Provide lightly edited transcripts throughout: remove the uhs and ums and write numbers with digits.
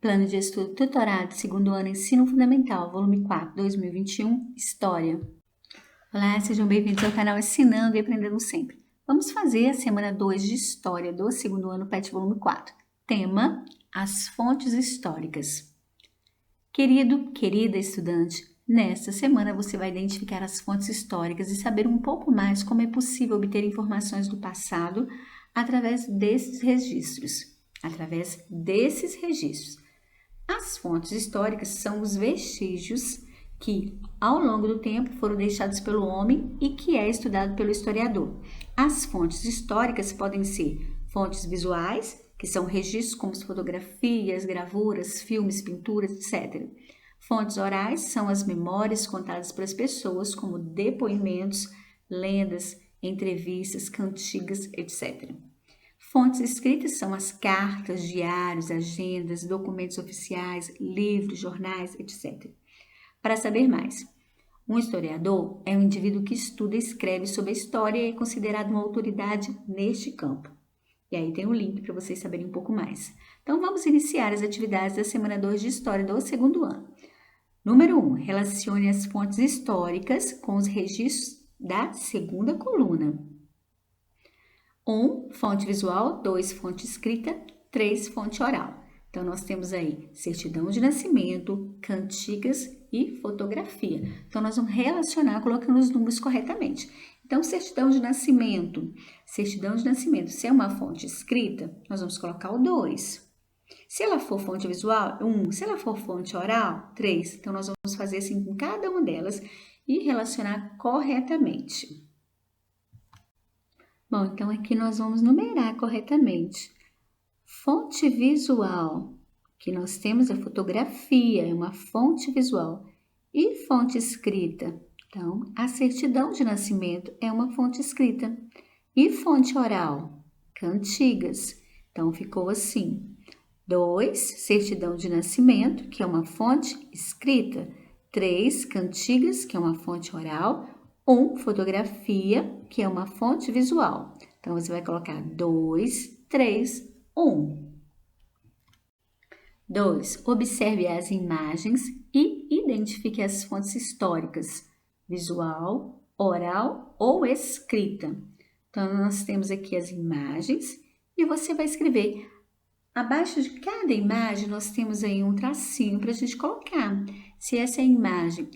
Plano de Estudo Tutorado, segundo ano Ensino Fundamental, volume 4, 2021, História. Olá, sejam bem-vindos ao canal Ensinando e Aprendendo Sempre. Vamos fazer a semana 2 de História do segundo ano PET volume 4. Tema, as fontes históricas. Querido, querida estudante, nesta semana você vai identificar as fontes históricas e saber um pouco mais como é possível obter informações do passado através desses registros. As fontes históricas são os vestígios que, ao longo do tempo, foram deixados pelo homem e que é estudado pelo historiador. As fontes históricas podem ser fontes visuais, que são registros como fotografias, gravuras, filmes, pinturas, etc. Fontes orais são as memórias contadas pelas pessoas, como depoimentos, lendas, entrevistas, cantigas, etc. Fontes escritas são as cartas, diários, agendas, documentos oficiais, livros, jornais, etc. Para saber mais, um historiador é um indivíduo que estuda e escreve sobre a história e é considerado uma autoridade neste campo. E aí tem um link para vocês saberem um pouco mais. Então vamos iniciar as atividades da semana 2 de História do segundo ano. Número 1, relacione as fontes históricas com os registros da segunda coluna. 1, fonte visual, 2, fonte escrita, 3, fonte oral. Então, nós temos aí certidão de nascimento, cantigas e fotografia. Então, nós vamos relacionar colocando os números corretamente. Então, certidão de nascimento, se é uma fonte escrita, nós vamos colocar o 2. Se ela for fonte visual, 1. Se ela for fonte oral, 3. Então, nós vamos fazer assim com cada uma delas e relacionar corretamente. Bom, então aqui nós vamos numerar corretamente. Fonte visual, que nós temos a fotografia, é uma fonte visual. E fonte escrita? Então, a certidão de nascimento é uma fonte escrita. E fonte oral? Cantigas. Então, ficou assim. 2, certidão de nascimento, que é uma fonte escrita. 3, cantigas, que é uma fonte oral. 1, fotografia, que é uma fonte visual. Então, você vai colocar 2, 3, 1. 2. Observe as imagens e identifique as fontes históricas, visual, oral ou escrita. Então, nós temos aqui as imagens e você vai escrever. Abaixo de cada imagem, nós temos aí um tracinho para a gente colocar. Se essa imagem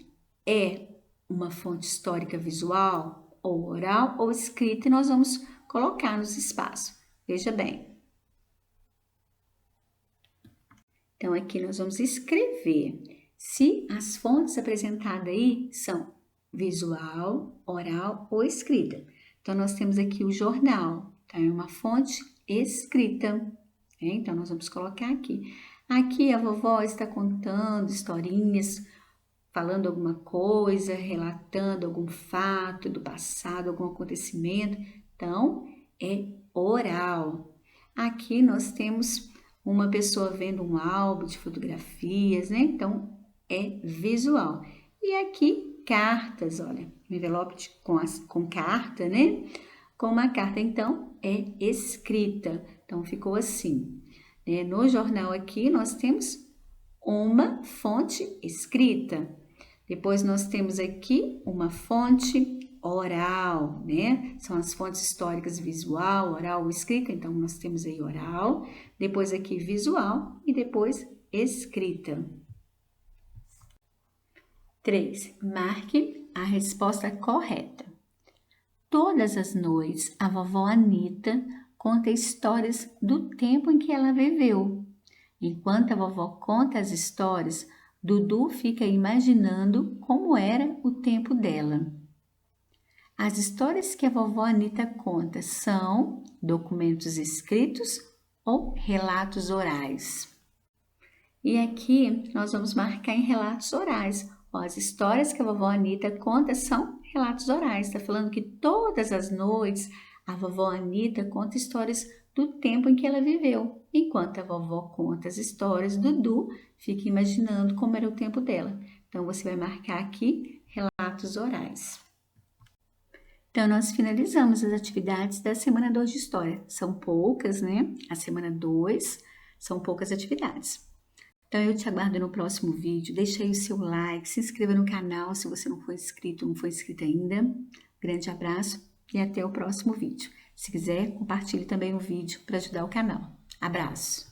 é uma fonte histórica visual, ou oral, ou escrita, e nós vamos colocar nos espaços. Veja bem. Então, aqui nós vamos escrever se as fontes apresentadas aí são visual, oral ou escrita. Então, nós temos aqui o jornal, tá? É uma fonte escrita. Então, nós vamos colocar aqui. Aqui a vovó está contando historinhas, falando alguma coisa, relatando algum fato do passado, algum acontecimento. Então, é oral. Aqui nós temos uma pessoa vendo um álbum de fotografias, né? Então, é visual. E aqui, cartas, olha, um envelope com carta, né? Com uma carta, então, é escrita. Então, ficou assim. Né? No jornal aqui, nós temos uma fonte escrita. Depois nós temos aqui uma fonte oral, né? São as fontes históricas visual, oral ou escrita. Então, nós temos aí oral, depois aqui visual e depois escrita. 3. Marque a resposta correta. Todas as noites, a vovó Anita conta histórias do tempo em que ela viveu. Enquanto a vovó conta as histórias, Dudu fica imaginando como era o tempo dela. As histórias que a vovó Anita conta são documentos escritos ou relatos orais. E aqui nós vamos marcar em relatos orais. As histórias que a vovó Anita conta são relatos orais. Está falando que todas as noites a vovó Anita conta histórias do tempo em que ela viveu. Enquanto a vovó conta as histórias, Dudu fica imaginando como era o tempo dela. Então, você vai marcar aqui relatos orais. Então, nós finalizamos as atividades da semana 2 de História. São poucas, né? A semana 2 são poucas atividades. Então, eu te aguardo no próximo vídeo. Deixa aí o seu like, se inscreva no canal se você não for inscrito, não for inscrita ainda. Grande abraço e até o próximo vídeo. Se quiser, compartilhe também o vídeo para ajudar o canal. Abraço!